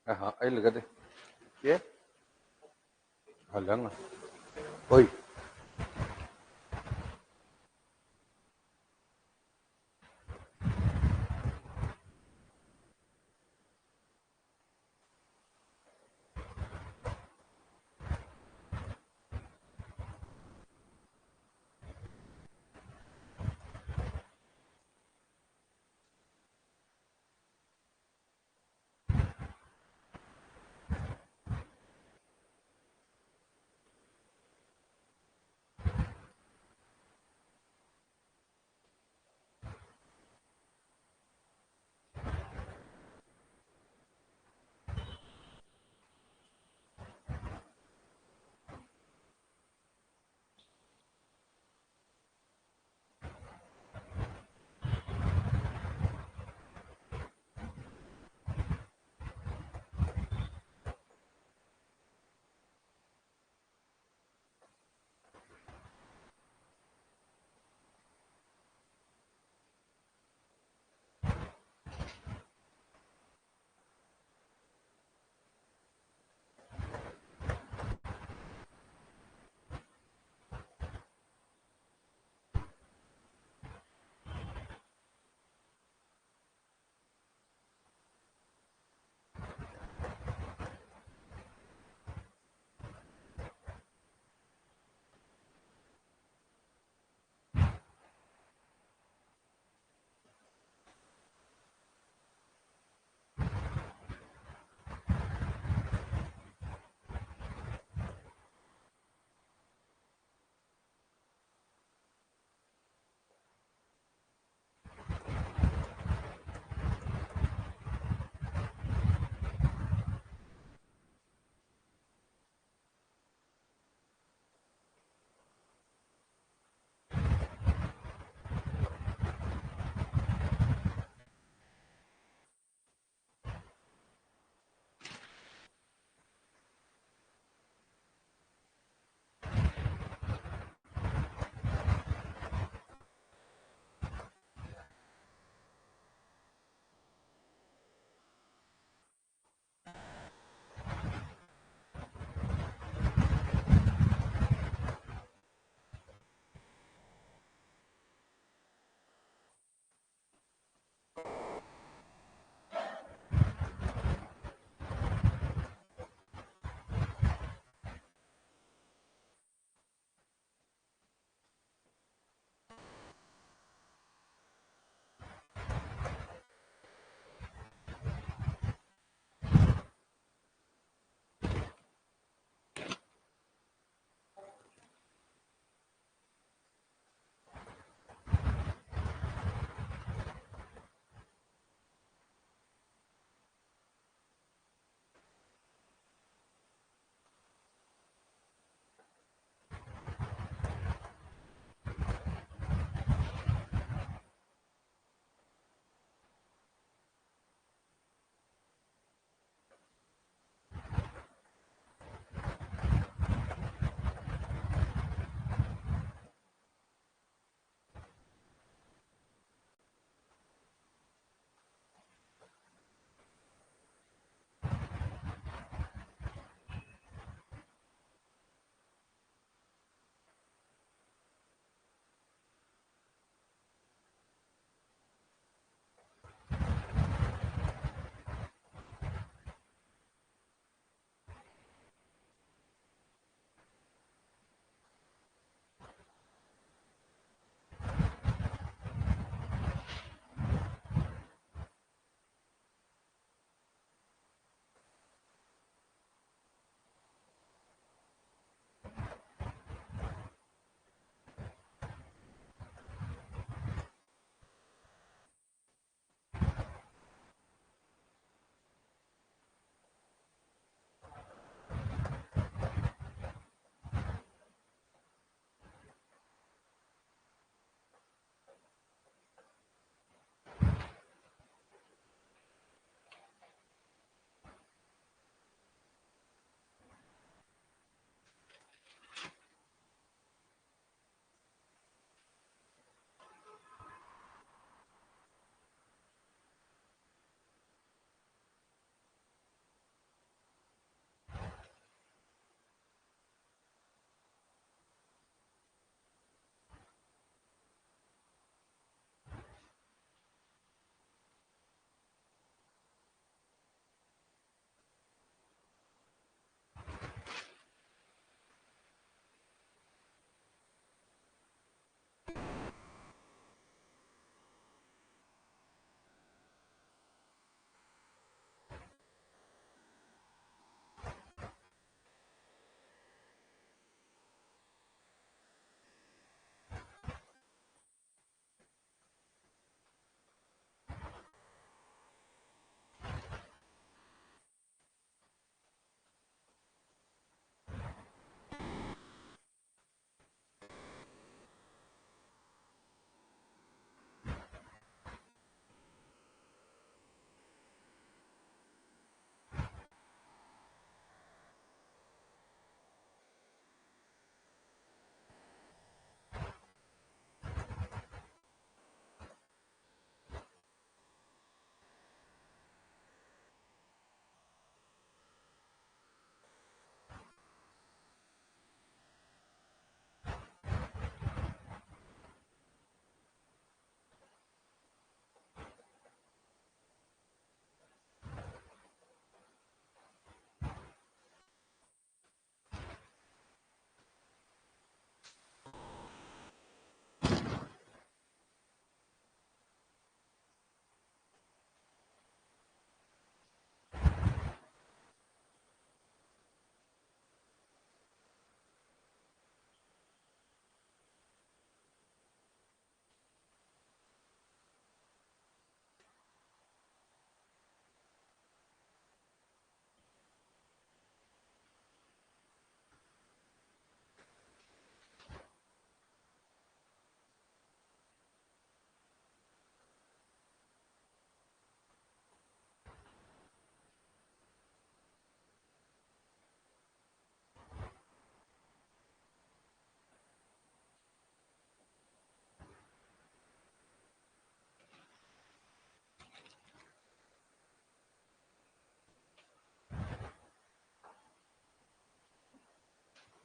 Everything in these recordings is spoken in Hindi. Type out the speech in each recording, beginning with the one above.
Aha, ay lagade. Ye? Halang. Oi.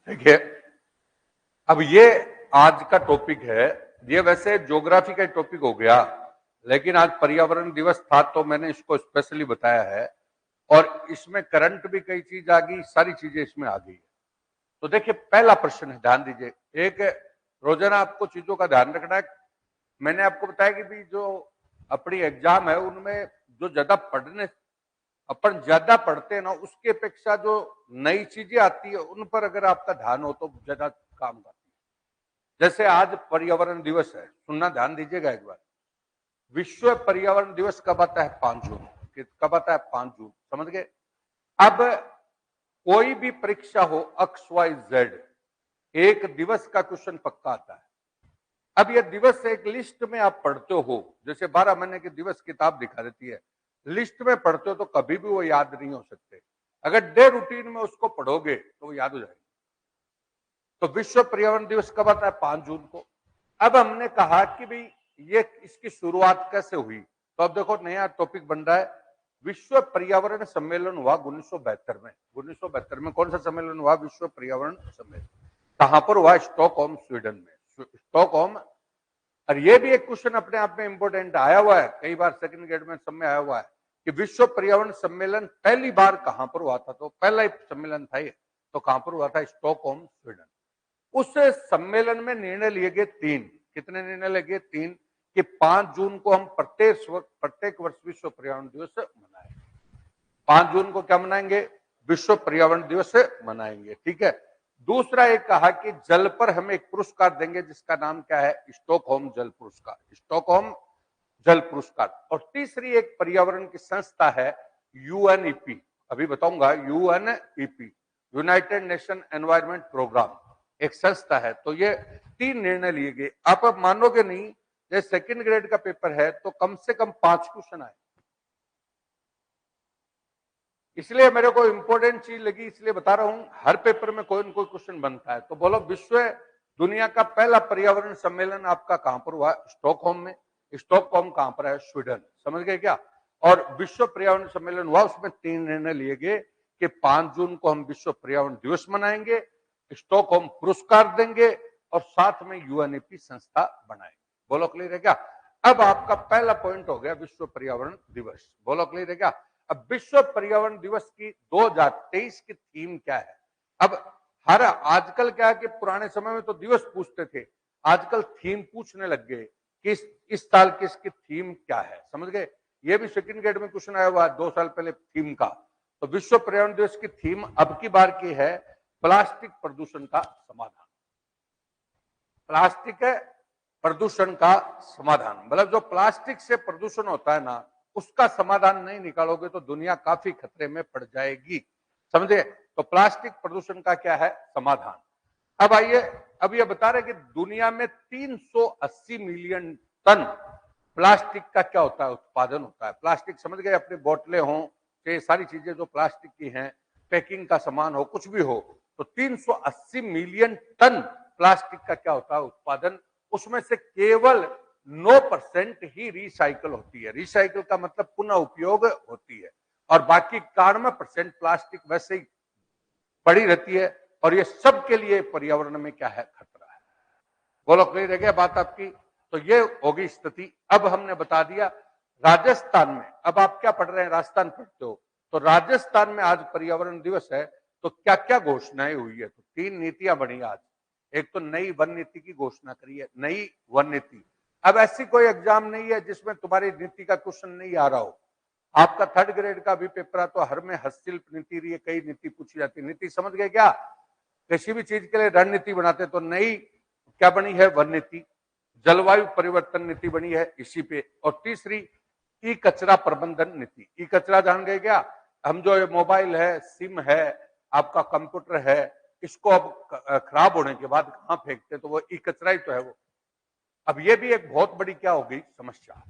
देखिए, अब ये आज का टॉपिक है, ये वैसे ज्योग्राफी का टॉपिक हो गया, लेकिन आज पर्यावरण दिवस था तो मैंने इसको स्पेशली बताया है और इसमें करंट भी कई चीज आ गई, सारी चीजें इसमें आ गई है। तो देखिए, पहला प्रश्न है, ध्यान दीजिए। एक, रोजाना आपको चीजों का ध्यान रखना है। मैंने आपको बताया कि भी जो अपनी एग्जाम है उनमें जो अपन ज्यादा पढ़ते हैं ना, उसकी अपेक्षा जो नई चीजें आती है उन पर अगर आपका ध्यान हो तो ज्यादा काम करती है। जैसे आज पर्यावरण दिवस है, सुनना ध्यान दीजिएगा एक बार। विश्व पर्यावरण दिवस कब आता है? 5 जून। कब आता है? 5 जून। समझ गए? अब कोई भी परीक्षा हो, XYZ, एक दिवस का क्वेश्चन पक्का आता है। अब यह दिवस एक लिस्ट में आप पढ़ते हो, जैसे 12 महीने की दिवस किताब दिखा देती है, लिस्ट में पढ़ते हो तो कभी भी वो याद नहीं हो सकते। अगर डे रूटीन में उसको पढ़ोगे तो वो याद हो जाएगा। तो विश्व पर्यावरण दिवस कब आता है? 5 जून को। अब हमने कहा कि भाई ये इसकी शुरुआत कैसे हुई, तो अब देखो नया टॉपिक बन रहा है। विश्व पर्यावरण सम्मेलन हुआ 1972 में। 1972 में कौन सा सम्मेलन हुआ? विश्व पर्यावरण सम्मेलन। कहां पर हुआ? स्टॉकहोम, स्वीडन में। स्टॉकहोम। और ये भी एक क्वेश्चन अपने आप में इंपोर्टेंट आया हुआ है, कई बार सेकंड ग्रेड में सब में आया हुआ है कि विश्व पर्यावरण सम्मेलन पहली बार कहां पर हुआ था? तो पहला ही सम्मेलन था ये, तो कहां पर हुआ था? Stockholm, Sweden. उस सम्मेलन में निर्णय लिए गए 3। कितने निर्णय लिए गए? 3, कि 5 जून को हम प्रत्येक वर्ष विश्व पर्यावरण दिवस मनाएंगे। 5 जून को क्या मनाएंगे? विश्व पर्यावरण दिवस मनाएंगे। ठीक है। दूसरा एक कहा कि जल पर हम एक पुरस्कार देंगे जिसका नाम क्या है? स्टॉकहोम जल पुरस्कार। स्टॉकहोम जल पुरस्कार। और तीसरी एक पर्यावरण की संस्था है यूएनईपी। अभी बताऊंगा, UNEP, United Nation Environment Programme, एक संस्था है। तो ये 3 निर्णय लिए गए। आप अब मानोगे नहीं, ये सेकंड ग्रेड का पेपर है तो कम से कम 5 क्वेश्चन आए। इसलिए मेरे को इंपॉर्टेंट चीज लगी, इसलिए बता रहा हूं। हर पेपर में कोई न कोई क्वेश्चन बनता है। तो बोलो, विश्व दुनिया का पहला पर्यावरण सम्मेलन आपका कहां पर हुआ? स्टॉकहोम में। स्टॉकहोम कहां पर है? स्वीडन। समझ गए क्या? और विश्व पर्यावरण सम्मेलन हुआ, उसमें 3 निर्णय लिए गए कि 5 जून को हम विश्व पर्यावरण दिवस मनाएंगे, स्टॉकहोम पुरस्कार देंगे और साथ में यूएनईपी संस्था बनाएंगे। बोलो, क्लियर है क्या? अब आपका पहला पॉइंट हो गया विश्व पर्यावरण दिवस। बोलो, क्लियर है क्या? अब विश्व पर्यावरण दिवस की 2023 की थीम क्या है? अब हर आजकल क्या है कि पुराने समय में तो दिवस पूछते थे, आजकल थीम पूछने लग गए कि इस साल की इसकी थीम क्या है। समझ गए? ये भी सेकंड ग्रेड में क्वेश्चन आया हुआ है 2 साल पहले थीम का। तो विश्व पर्यावरण दिवस की थीम अब की बार की है प्लास्टिक प्रदूषण का समाधान। प्लास्टिक प्रदूषण का समाधान, मतलब जो प्लास्टिक से प्रदूषण होता है ना, उसका समाधान नहीं निकालोगे तो दुनिया काफी खतरे में पड़ जाएगी। समझे? तो प्लास्टिक प्रदूषण का क्या है? समाधान। अब आइए, अब ये बता रहे कि दुनिया में 380 मिलियन टन प्लास्टिक का क्या होता है? उत्पादन होता है। प्लास्टिक समझ गए, अपनी बोतलें हों, ये सारी चीजें जो प्लास्टिक की हैं, पैकिंग का सामान हो, कुछ भी हो, तो 380 मिलियन टन प्लास्टिक का क्या होता है? उत्पादन। उसमें से केवल 9% ही रिसाइकल होती है। रिसाइकल का मतलब पुनः उपयोग होती है, और बाकी 91% प्लास्टिक वैसे ही पड़ी रहती है। और ये सबके लिए पर्यावरण में क्या है? खतरा है। बोलो, क्लियर है क्या बात आपकी? तो ये होगी स्थिति। अब हमने बता दिया राजस्थान में। अब आप क्या पढ़ रहे हैं? राजस्थान पढ़ते हो, तो राजस्थान में आज पर्यावरण दिवस है, तो क्या क्या घोषणाएं हुई है? तो 3 नीतियां बनी आज। एक तो नई वन नीति की घोषणा करी है, नई वन नीति। अब ऐसी कोई एग्जाम नहीं है जिसमें तुम्हारी नीति का क्वेश्चन नहीं आ रहा हो। आपका 3rd ग्रेड का भी पेपर है तो हर में हस्तशिल्प नीति रही है, कई नीति पूछी जाती है। नीति समझ गए क्या? किसी भी चीज के लिए रणनीति बनाते, तो नई क्या बनी है? वन नीति। जलवायु परिवर्तन नीति बनी है इसी पे। और तीसरी ई कचरा प्रबंधन नीति। ई कचरा जान गए क्या? हम जो मोबाइल है, सिम है, आपका कंप्यूटर है, इसको अब खराब होने के बाद कहां फेंकते, तो वो ई कचरा ही तो है वो। अब ये भी एक बहुत बड़ी क्या हो गई? समस्या।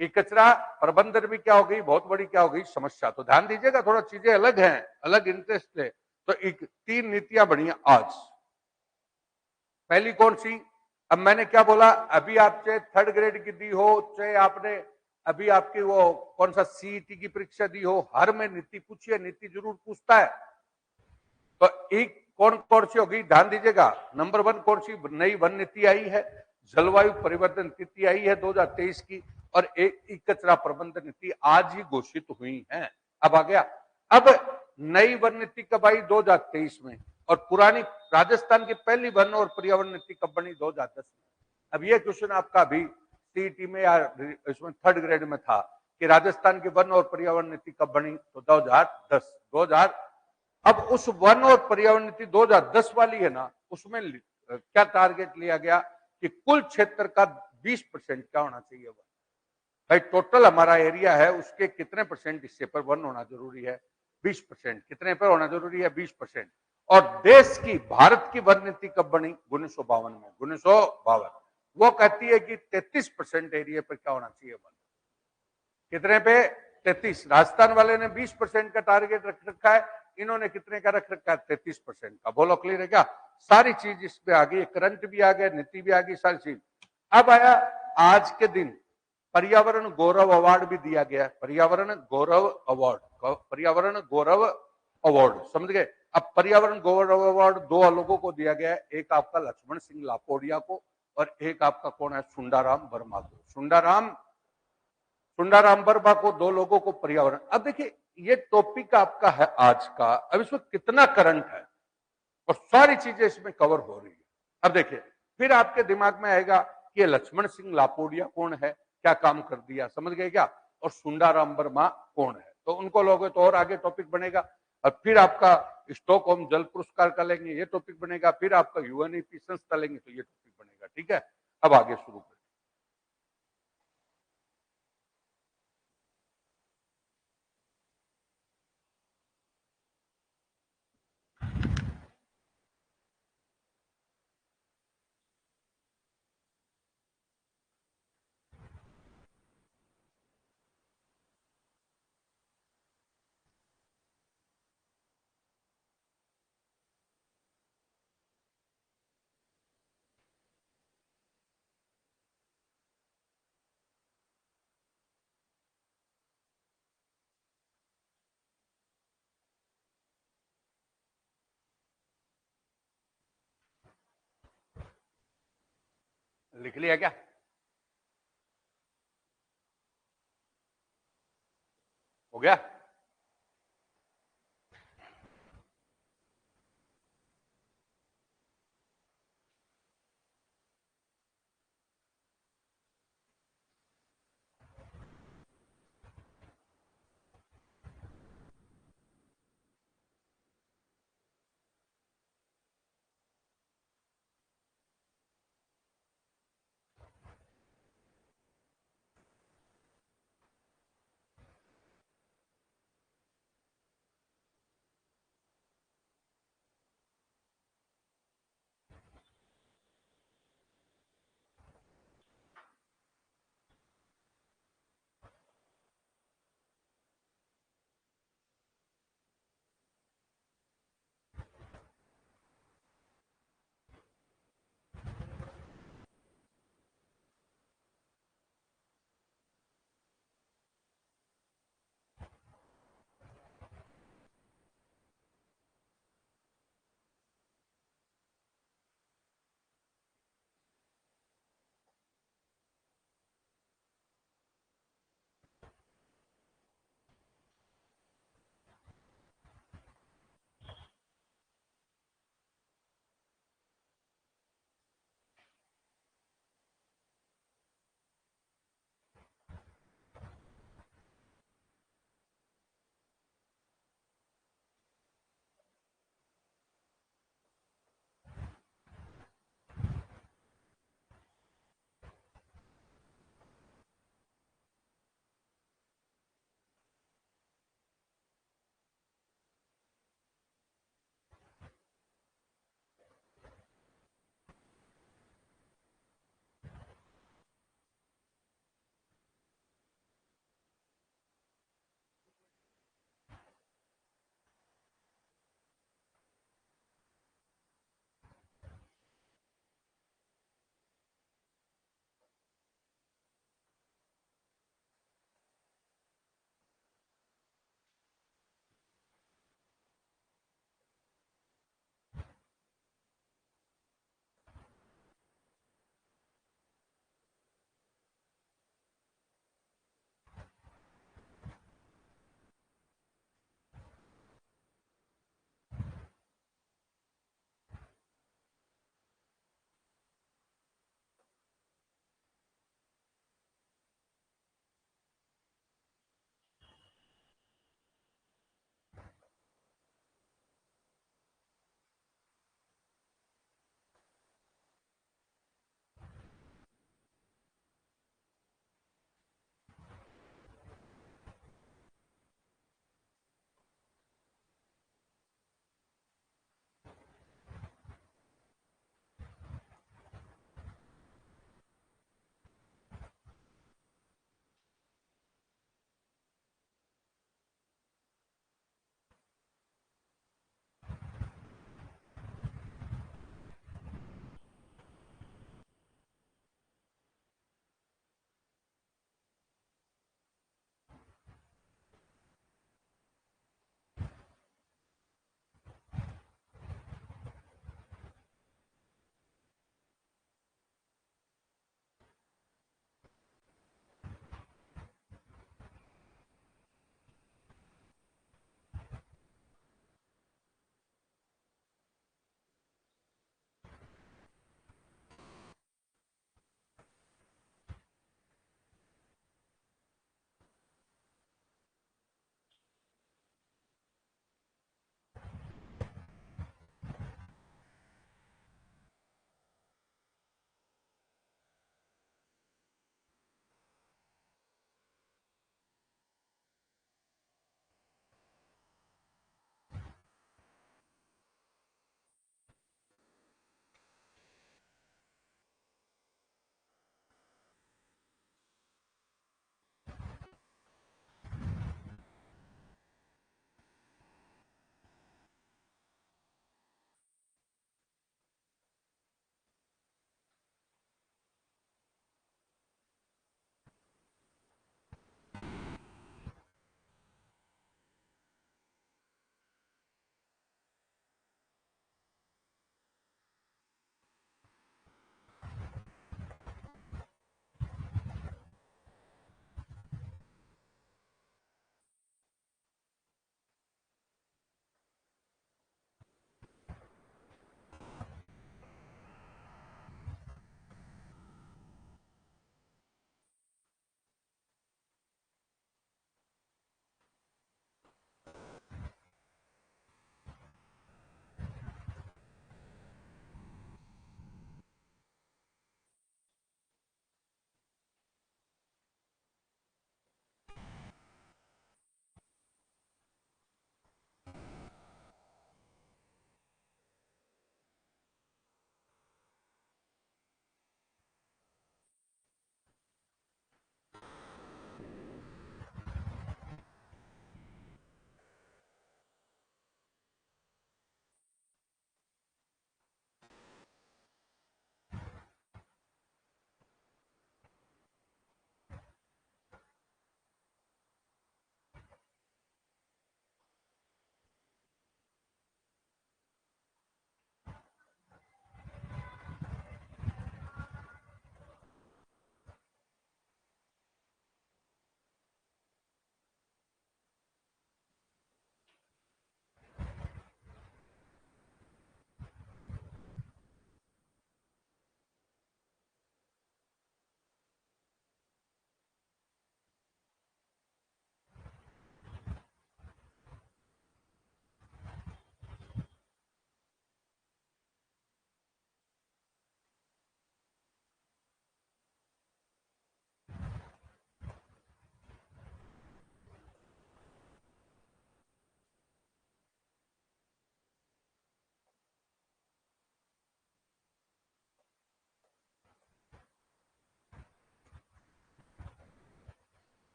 ई कचरा प्रबंधन भी क्या हो गई? बहुत बड़ी क्या हो गई? समस्या। तो ध्यान दीजिएगा, थोड़ा चीजें अलग हैं, अलग इंटरेस्ट है। तो 3 नीतियां बनी आज। पहली कौन सी? अब मैंने क्या बोला, अभी आप चाहे 3rd ग्रेड की दी हो, चाहे आपने अभी आपकी वो कौन सा सीईटी की परीक्षा दी हो, हर में नीति पूछिए, नीति जरूर पूछता है। तो एक कौन कौन सी होगी, ध्यान दीजिएगा। नंबर 1 कौन सी नई वन नीति आई है, जलवायु परिवर्तन नीति आई है 2023 की, और एक कचरा प्रबंधन नीति आज ही घोषित हुई है। अब आ गया, अब नई वन नीति कब आई, 2023 में, और पुरानी राजस्थान की पहली वन और पर्यावरण नीति कब बनी, 2010 में। अब ये क्वेश्चन आपका अभी सीईटी में या इसमें 3rd ग्रेड में था कि राजस्थान की वन और पर्यावरण नीति कब बनी, तो 2010। अब उस वन और पर्यावरण नीति 2010 वाली है ना, उसमें क्या टारगेट लिया गया कि कुल क्षेत्र का 20% क्या होना चाहिए वन। भाई टोटल हमारा एरिया है, उसके कितने परसेंट हिस्से पर वन होना जरूरी है, 20%। कितने पर होना जरूरी है, 20%। और देश की, भारत की वन नीति कब बनी, 1952 में, 1952। वो कहती है कि 33% एरिया पर क्या होना चाहिए वन। कितने पे, 33। राजस्थान वाले ने 20% का टारगेट रख रखा है, इन्होंने कितने का रख रखा है, 33% का। बोलो क्लियर है क्या, सारी चीज इसमें आ गई, करंट भी आ गया, नीति भी आ गई, सारी चीज। अब आया आज के दिन पर्यावरण गौरव अवार्ड भी दिया गया, पर्यावरण गौरव अवार्ड, पर्यावरण गौरव अवार्ड, समझ गए। अब पर्यावरण गौरव अवार्ड 2 लोगों को दिया गया है, एक आपका लक्ष्मण सिंह लापोड़िया को, और एक आपका कौन है, सुंडाराम वर्मा को। सुंडाराम वर्मा को, 2 लोगों को पर्यावरण। अब देखिए ये टॉपिक आपका है आज का, अब इसमें कितना करंट है और सारी चीजें इसमें कवर हो रही है। अब देखिए फिर आपके दिमाग में आएगा कि ये लक्ष्मण सिंह लापोड़िया कौन है, क्या काम कर दिया, समझ गए क्या, और सुंडाराम वर्मा कौन है, तो उनको लोगे तो और आगे टॉपिक बनेगा। और फिर आपका स्टॉकहोम जल पुरस्कार का लेंगे, ये टॉपिक बनेगा। फिर आपका यूएनईपी संस्था लेंगे तो ये टॉपिक बनेगा। ठीक है, अब आगे शुरू करें। लिख लिया क्या, हो गया।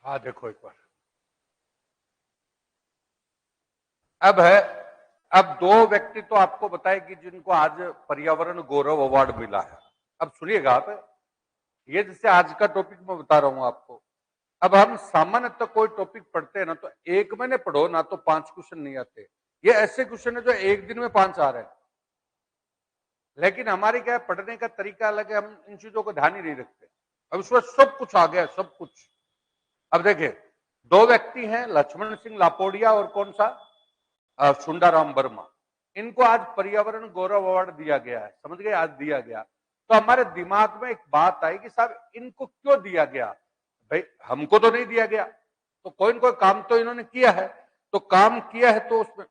हाँ देखो एक बार, अब है, अब दो व्यक्ति तो आपको बताए कि जिनको आज पर्यावरण गौरव अवार्ड मिला है। अब सुनिएगा आप, ये जैसे आज का टॉपिक मैं बता रहा हूं आपको। अब हम सामान्यतः कोई टॉपिक पढ़ते हैं ना, तो एक महीने पढ़ो ना तो 5 क्वेश्चन नहीं आते। ये ऐसे क्वेश्चन है जो एक दिन में 5 आ रहे हैं। लेकिन हमारी क्या है, पढ़ने का तरीका अलग है, हम इन चीजों को ध्यान ही नहीं रखते। अब उसमें सब कुछ आ गया, सब कुछ। अब देखिए, दो व्यक्ति हैं, लक्ष्मण सिंह लापोड़िया और कौन सा, सुंडाराम वर्मा। इनको आज पर्यावरण गौरव अवार्ड दिया गया है, समझ गए, आज दिया गया। तो हमारे दिमाग में एक बात आई कि साहब इनको क्यों दिया गया। भाई हमको तो नहीं दिया गया, तो कोई न कोई काम तो इन्होंने किया है। तो काम किया है तो उसमें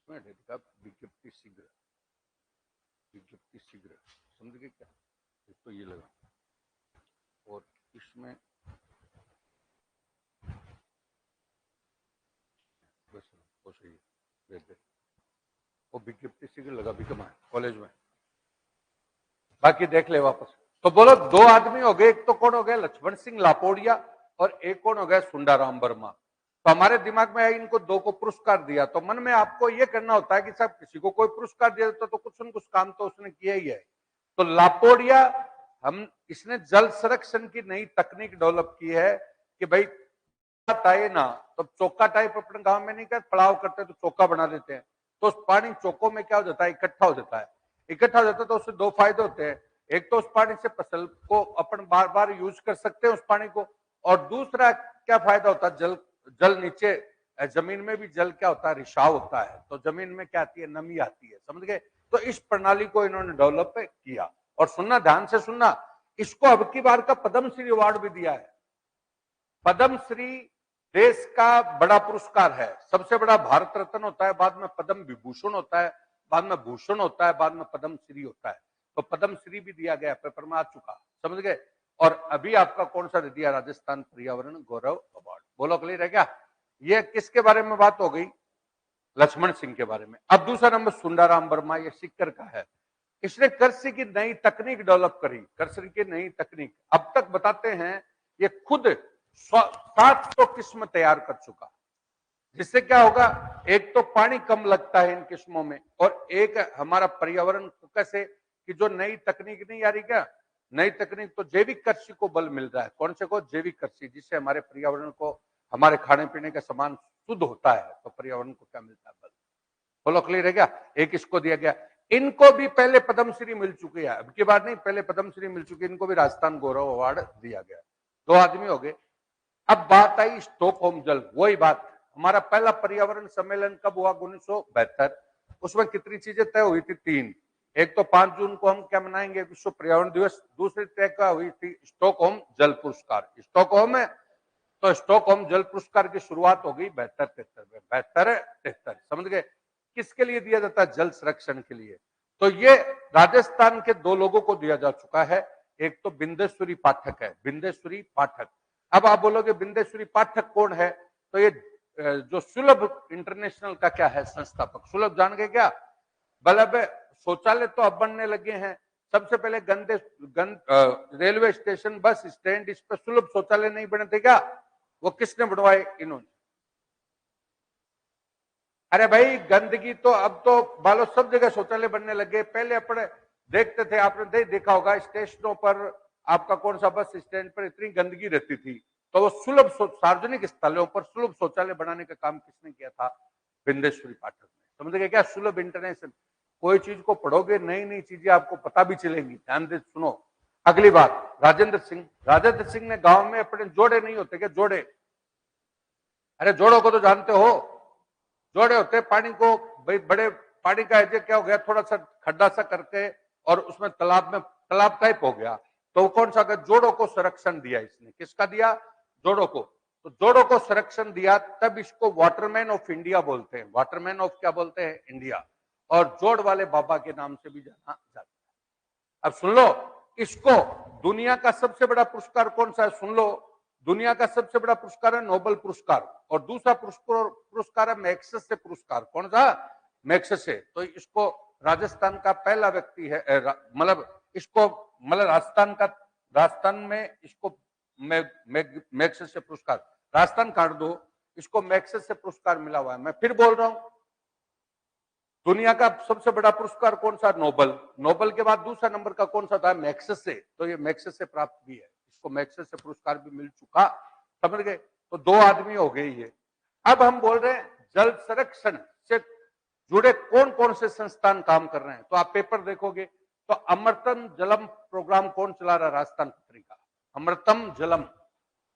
विज्ञप्ति शीघ्र, विज्ञप्ति शीघ्र, समझ गए क्या। तो ये लगा, और इसमें बस वो सही है, वो विज्ञप्ति शीघ्र लगा भी कमा कॉलेज में, बाकी देख ले वापस। तो बोलो दो आदमी हो गए, एक तो कौन हो गया, लक्ष्मण सिंह लापोड़िया, और एक कौन हो गया, सुंडाराम वर्मा। तो हमारे दिमाग में इनको दो को पुरस्कार दिया, तो मन में आपको ये करना होता है कि साहब किसी को कोई पुरस्कार दिया तो कुछ न कुछ काम तो उसने किया ही है। तो लापोड़िया, हम इसने जल संरक्षण की नई तकनीक डेवलप की है कि भाई टाइप ना, तो चौका टाइप अपने गांव में नहीं कर, पड़ाव करते तो चौका बना देते हैं। तो उस पानी चौकों में क्या हो जाता है, इकट्ठा हो जाता है। इकट्ठा हो जाता है तो उससे दो फायदे होते हैं। एक तो उस पानी से फसल को अपन बार बार यूज कर सकते हैं उस पानी को, और दूसरा क्या फायदा होता है, जल जल नीचे जमीन में भी जल क्या होता है, रिसाव होता है, तो जमीन में क्या आती है, नमी आती है, समझ गए। तो इस प्रणाली को इन्होंने डेवलप किया। और सुनना, ध्यान से सुनना, इसको अब की बार का पद्मश्री अवार्ड भी दिया है। पद्मश्री देश का बड़ा पुरस्कार है, सबसे बड़ा भारत रत्न होता है, बाद में पद्म विभूषण होता है, बाद में भूषण होता है, बाद में पद्मश्री होता है। तो पद्मश्री भी दिया गया, पेपर में आ चुका, समझ गए। और अभी आपका कौन सा दे दिया, राजस्थान पर्यावरण गौरव अवार्ड। बोलो क्लियर है क्या। ये किसके बारे में बात हो गई, लक्ष्मण सिंह के बारे में। अब दूसरा नंबर सुंडाराम वर्मा, ये सिक्कर का है। इसने कृषि की नई तकनीक डेवलप करी, कृषि की नई तकनीक। अब तक बताते हैं ये खुद 700 किस्म तैयार कर चुका, जिससे क्या होगा, एक तो पानी कम लगता है इन किस्मों में, और एक हमारा पर्यावरण को कैसे कि जो नई तकनीक नहीं आ रही क्या, नई तकनीक तो जैविक कृषि को बल मिल रहा है। कौन से को, जैविक कृषि, जिससे हमारे पर्यावरण को, हमारे खाने पीने का सामान शुद्ध होता है, तो पर्यावरण को क्या मिलता है, बल। बोलो क्लियर है क्या। एक इसको दिया गया। इनको भी पहले पद्मश्री मिल चुकी है, अब की बार नहीं, पहले पद्मश्री मिल चुकी है, इनको भी राजस्थान गौरव अवार्ड दिया गया। दो आदमी हो गए। अब बात आई स्टॉकहोम जल, वही बात, हमारा पहला पर्यावरण सम्मेलन कब हुआ, 1972। उसमें कितनी चीजें तय हुई थी, 3। एक तो 5 जून को हम क्या मनाएंगे, विश्व पर्यावरण दिवस। दूसरी तय क्या हुई थी, स्टॉकहोम जल पुरस्कार। स्टॉकहोम है, तो स्टॉकहोम जल पुरस्कार की शुरुआत हो गई 72-73 में, 72-73, समझ गए। किसके लिए दिया जाता है, जल संरक्षण के लिए। तो ये राजस्थान के दो लोगों को दिया जा चुका है। एक तो बिंदेश्वरी पाठक है, बिंदेश्वरी पाठक। अब आप बोलोगे बिंदेश्वरी पाठक कौन है, तो ये जो सुलभ इंटरनेशनल का क्या है, संस्थापक। सुलभ जान गए क्या, मतलब शौचालय तो अब बनने लगे हैं। सबसे पहले रेलवे स्टेशन, बस स्टैंड, इस पर सुलभ शौचालय नहीं बने थे क्या, वो किसने बनवाए, इन्होंने। अरे भाई गंदगी तो अब तो बालो सब जगह शौचालय बनने लगे। पहले अपने देखते थे, आपने देखा होगा स्टेशनों पर, आपका कौन सा बस स्टैंड पर इतनी गंदगी रहती थी, तो वो सुलभ सार्वजनिक स्थलों पर सुलभ शौचालय बनाने का काम किसने किया था, बिंदेश्वरी पाठक ने। समझ गए क्या, सुलभ इंटरनेशनल। कोई चीज को पढ़ोगे, नई नई चीजें आपको पता भी चलेंगी, ध्यान दे सुनो। अगली बात, राजेंद्र सिंह। राजेंद्र सिंह ने गांव में अपने जोड़े नहीं होते क्या, जोड़े, अरे जोड़ों को तो जानते हो, जोड़े होते पानी को, भाई बड़े पानी का एजे क्या हो गया, थोड़ा सा खड्डा सा करके और उसमें तालाब में, तालाब टाइप हो गया, तो कौन सा, जोड़ों को संरक्षण दिया इसने। किसका दिया, जोड़ों को। तो जोड़ों को संरक्षण दिया, तब इसको वाटरमैन ऑफ इंडिया बोलते हैं। वाटरमैन ऑफ क्या बोलते हैं, इंडिया। और जोड़ वाले बाबा के नाम से भी जाना जाता है। अब सुन लो, इसको दुनिया का सबसे बड़ा पुरस्कार कौन सा है, सुन लो। दुनिया का सबसे बड़ा पुरस्कार है नोबेल पुरस्कार, और दूसरा पुरस्कार है मैक्सेस से पुरस्कार। कौन सा, मैक्सेस से। तो इसको राजस्थान का पहला व्यक्ति है, मतलब इसको, मतलब राजस्थान में इसको मैग्सेसे पुरस्कार, राजस्थान काट दो, इसको मैग्सेसे पुरस्कार मिला हुआ है। मैं फिर बोल रहा हूं, दुनिया का सबसे बड़ा पुरस्कार कौन सा? नोबल। नोबल के बाद दूसरा नंबर का कौन सा था? मैग्सेसे। तो ये मैग्सेसे प्राप्त भी है, इसको मैग्सेसे पुरस्कार भी मिल चुका, समझ गए? तो 2 आदमी हो गए ये। अब हम बोल रहे हैं जल संरक्षण से जुड़े कौन कौन से संस्थान काम कर रहे हैं। तो आप पेपर देखोगे तो अमृतम जलम प्रोग्राम कौन चला रहा है? राजस्थान पत्रिका। अमृतम जलम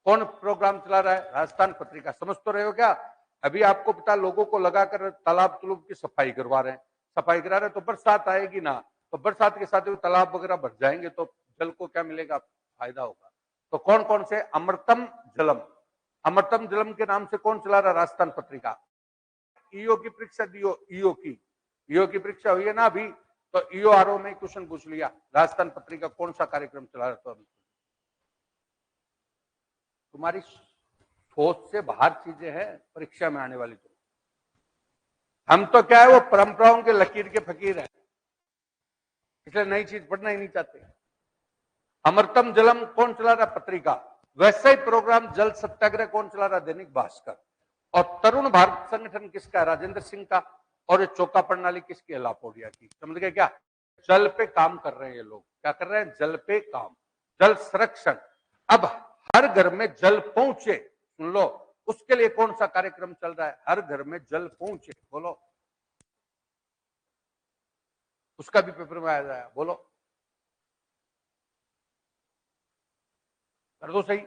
कौन प्रोग्राम चला रहा है? राजस्थान पत्रिका। समझ तो रहे हो क्या? अभी आपको पता, लोगों को लगाकर तालाब तुलूब की सफाई करवा रहे हैं, सफाई करा रहे हैं, तो बरसात आएगी ना, तो बरसात के साथ तालाब वगैरह भर जाएंगे, तो जल को क्या मिलेगा? फायदा होगा। तो कौन कौन से? अमृतम जलम। अमृतम जलम के नाम से कौन चला रहा? राजस्थान पत्रिका। ईओ की परीक्षा दियो, ईओ की परीक्षा हुई है ना अभी, तो ईओ आरओ में क्वेश्चन पूछ लिया, राजस्थान पत्रिका कौन सा कार्यक्रम चला रहा था? तुम्हारी सोच से बाहर चीजें हैं परीक्षा में आने वाली। तो हम तो क्या है, वो परंपराओं के लकीर के फकीर हैं, इसलिए नई चीज पढ़ना ही नहीं चाहते। अमृतम जलम कौन चला रहा? पत्रिका। वैसे ही प्रोग्राम जल सत्याग्रह कौन चला रहा? दैनिक भास्कर। और तरुण भारत संगठन किसका? राजेंद्र सिंह का। और ये चौका प्रणाली किसकी? लापोडिया की। समझ गए क्या? जल पे काम कर रहे हैं ये लोग। क्या कर रहे हैं? जल पे काम, जल संरक्षण। अब हर घर में जल पहुंचे, सुन लो, उसके लिए कौन सा कार्यक्रम चल रहा है? हर घर में जल पहुंचे, बोलो, उसका भी पेपर में आ जाएगा, बोलो, कर दो सही।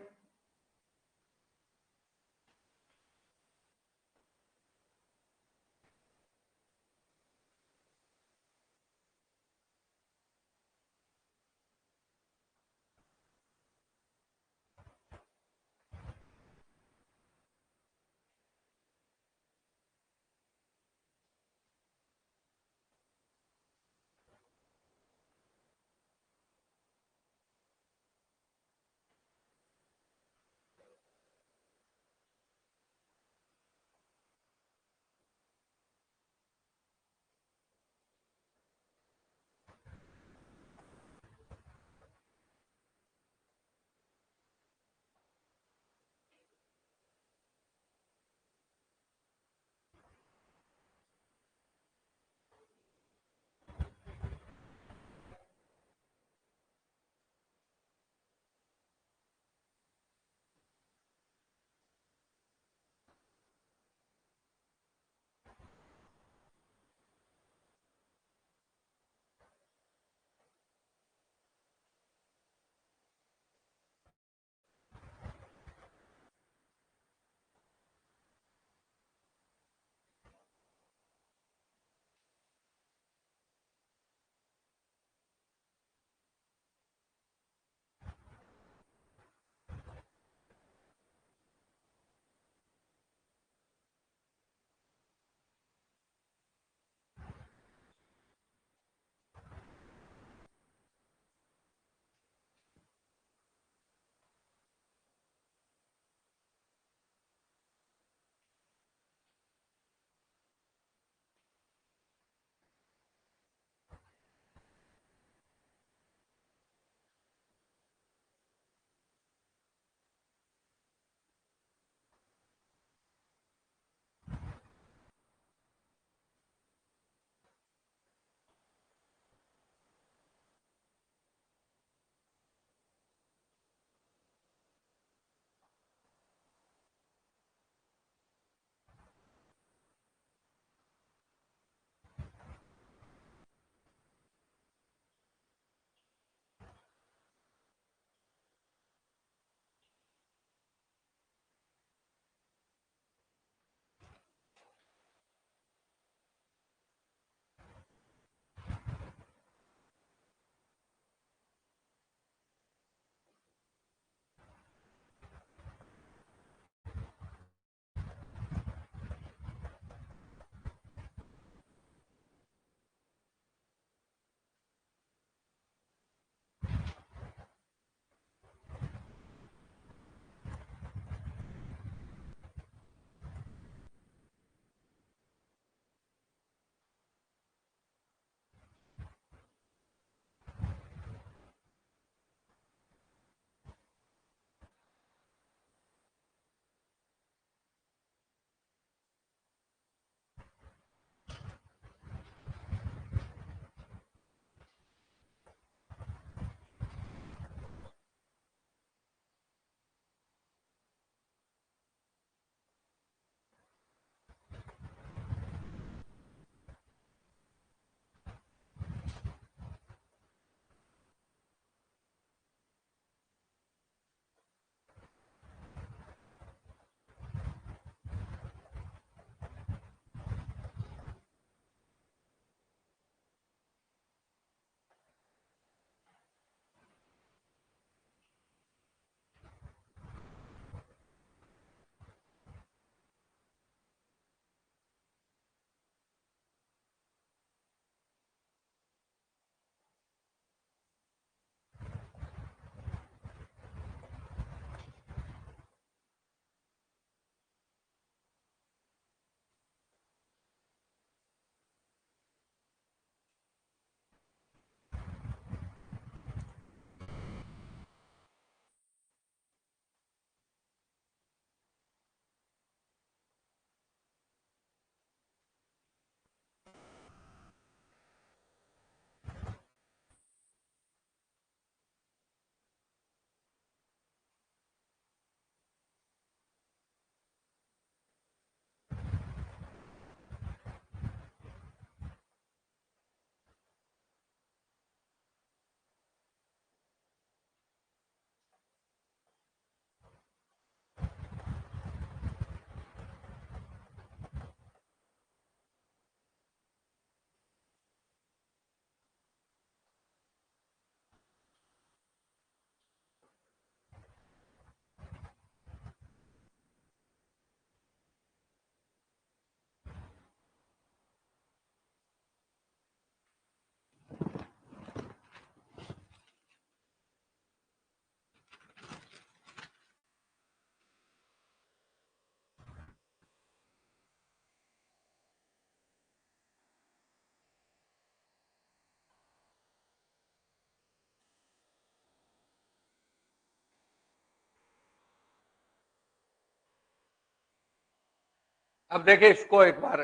अब देखिए इसको एक बार,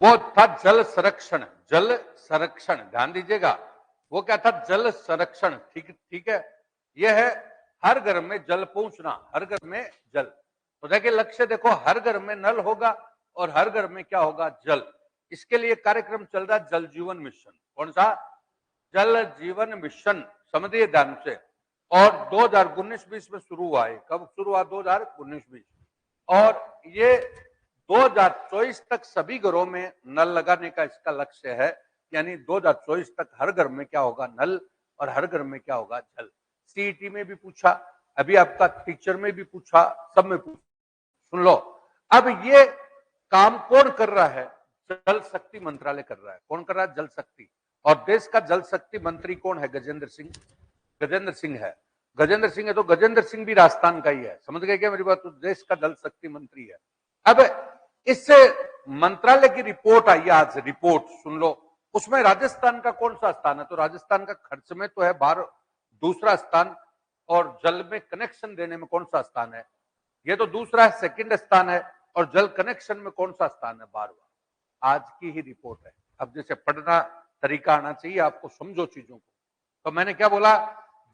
वो था जल संरक्षण, जल संरक्षण, ध्यान दीजिएगा, वो क्या था, जल संरक्षण, ठीक ठीक है। यह है हर घर में जल पहुंचना, हर घर में जल। तो देखिए लक्ष्य देखो, हर घर में नल होगा और हर घर में क्या होगा, जल। इसके लिए कार्यक्रम चल रहा है जल जीवन मिशन। कौन सा, जल जीवन मिशन, समझिए ध्यान से। और 2019-20 में शुरू हुआ है। कब शुरू हुआ, 2019-20। और ये 2024 तक सभी घरों में नल लगाने का इसका लक्ष्य है। यानी 2024 तक हर घर में क्या होगा, नल, और हर घर में क्या होगा, जल। सीईटी में भी पूछा, अभी आपका टीचर में भी पूछा, सब में पूछा। सुन लो, अब ये काम कौन कर रहा है, जल शक्ति मंत्रालय कर रहा है। कौन कर रहा है, जल शक्ति। और देश का जल शक्ति मंत्री कौन है, गजेंद्र सिंह, गजेंद्र सिंह है। गजेंद्र सिंह है तो गजेंद्र सिंह भी राजस्थान का ही है, समझ गए क्या मेरी बात। तो देश का जल शक्ति मंत्री है। अब इससे मंत्रालय की रिपोर्ट आई आज, रिपोर्ट सुन लो। उसमें राजस्थान का कौन सा स्थान है, तो राजस्थान का खर्च में तो है दूसरा स्थान, और जल में कनेक्शन देने में कौन सा स्थान है, ये तो दूसरा है, सेकंड स्थान है। और जल कनेक्शन में कौन सा स्थान है, 12वां। आज की ही रिपोर्ट है। अब जैसे पढ़ना तरीका आना चाहिए आपको, समझो चीजों को। तो मैंने क्या बोला,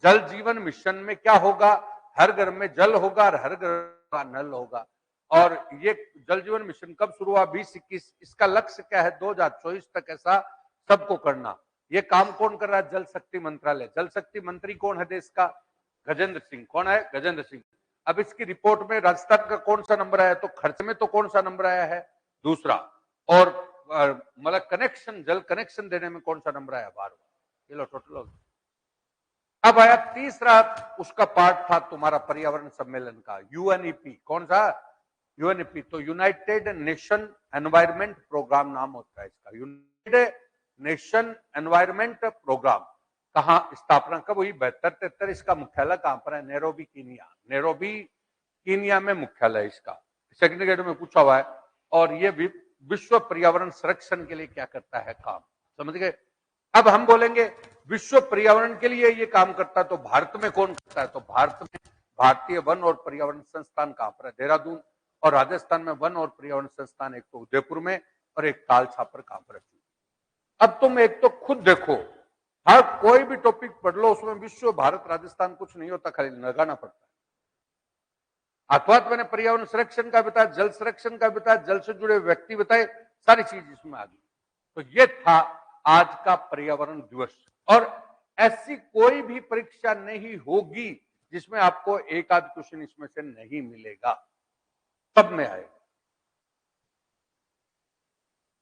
जल जीवन मिशन में क्या होगा, हर घर में जल होगा और हर घर का नल होगा। और ये जल जीवन मिशन कब शुरू हुआ, 2021। इसका लक्ष्य क्या है, 2024 तक ऐसा सबको करना। ये काम कौन कर रहा है, जल शक्ति मंत्रालय। जल शक्ति मंत्री कौन है देश का, गजेंद्र सिंह। कौन है, गजेंद्र सिंह। अब इसकी रिपोर्ट में राजस्थान का कौन सा नंबर आया, तो खर्च में तो कौन सा नंबर आया है, दूसरा। और मतलब कनेक्शन, जल कनेक्शन देने में कौन सा नंबर आया, 12वां। ये लो टोटल। अब आया तीसरा, उसका पार्ट था तुम्हारा पर्यावरण सम्मेलन का, यूएनईपी। कौन सा, यूएनईपी। तो यूनाइटेड नेशन एनवायरमेंट प्रोग्राम नाम होता है इसका, यूनाइटेड नेशन एनवायरमेंट प्रोग्राम। कहां स्थापना कब हुई, 72-73। इसका मुख्यालय कहां पर है, नैरोबी कीनिया। नैरोबी कीनिया में मुख्यालय इसका, सेकंड ग्रेड में पूछा हुआ है। और ये विश्व पर्यावरण संरक्षण के लिए क्या करता है काम, समझ गए। अब हम बोलेंगे विश्व पर्यावरण के लिए ये काम करता है, तो भारत में कौन करता है, तो भारत में भारतीय वन और पर्यावरण संस्थान कहां पर है, देहरादून। और राजस्थान में वन और पर्यावरण संस्थान एक तो उदयपुर में और एक ताल छापर कहां पर है। अब तुम एक तो खुद देखो, हर कोई भी टॉपिक पढ़ लो, उसमें विश्व, भारत, राजस्थान कुछ नहीं होता, खाली लगाना पड़ता है। अथवा मैंने पर्यावरण संरक्षण का बताया, जल संरक्षण का बताया, जल से जुड़े व्यक्ति बताए, सारी चीज इसमें आ गई। तो ये था आज का पर्यावरण दिवस। और ऐसी कोई भी परीक्षा नहीं होगी जिसमें आपको एक आध क्वेश्चन इसमें से नहीं मिलेगा, सब में आएगा।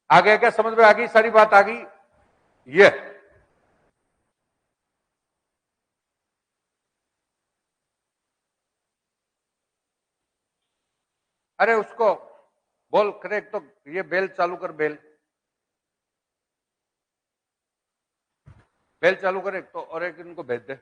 आ गया क्या, समझ में आ गई, सारी बात आ गई। ये अरे उसको बोल करे, तो ये बेल चालू कर, बेल बेल चालू करे तो, और एक इनको भेज दे।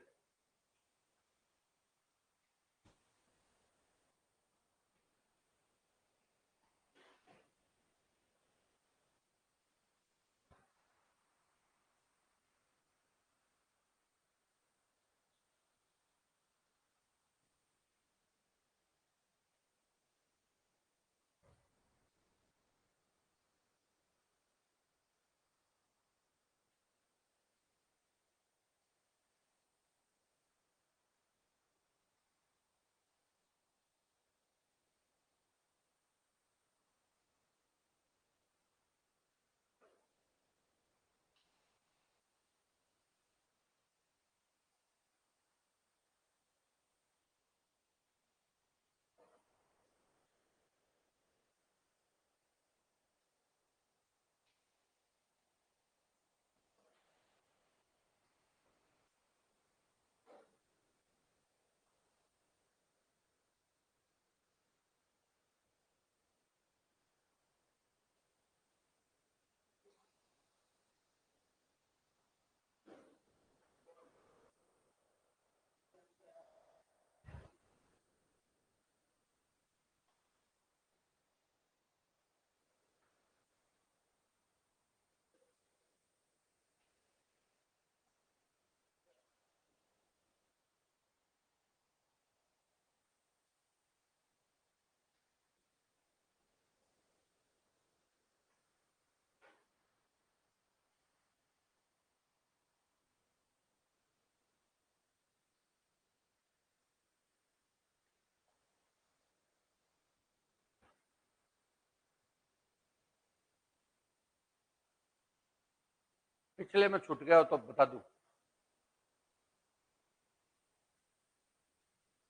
पिछले में छूट गया हो तो बता दूं,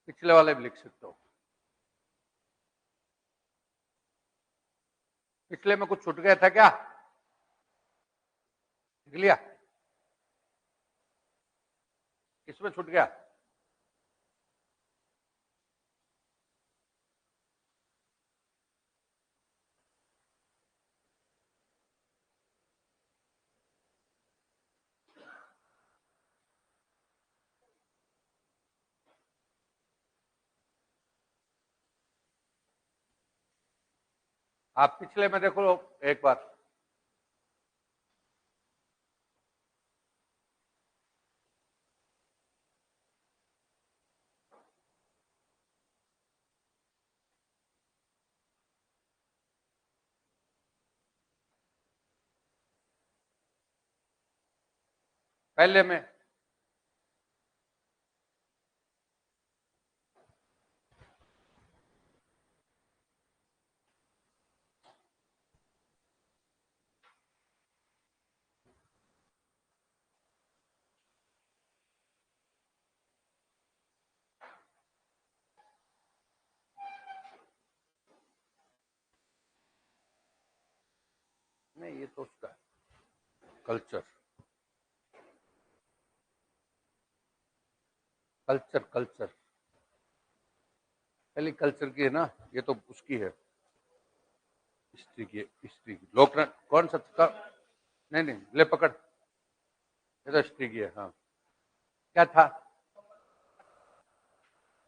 पिछले वाले भी लिख सकते हो। पिछले में कुछ छूट गया था क्या? लिख लिया? किसमें छूट गया? आप पिछले में देखो एक बार। पहले में नहीं, ये तो उसका है, कल्चर। कल्चर कल्चर पहले कल्चर की है ना, ये तो उसकी है, हिस्ट्री की, हिस्ट्री की। लोकनाथ कौन सा था? नहीं नहीं, ले पकड़, ये तो हिस्ट्री की है। हाँ, क्या था?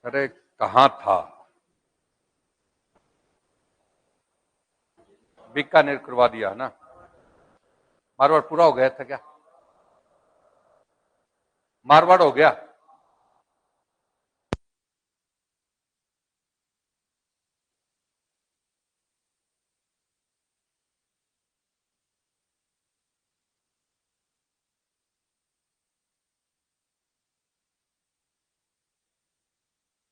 अरे कहाँ था? बीकानेर करवा दिया ना। मारवाड़ पूरा हो गया था क्या? मारवाड़ हो गया?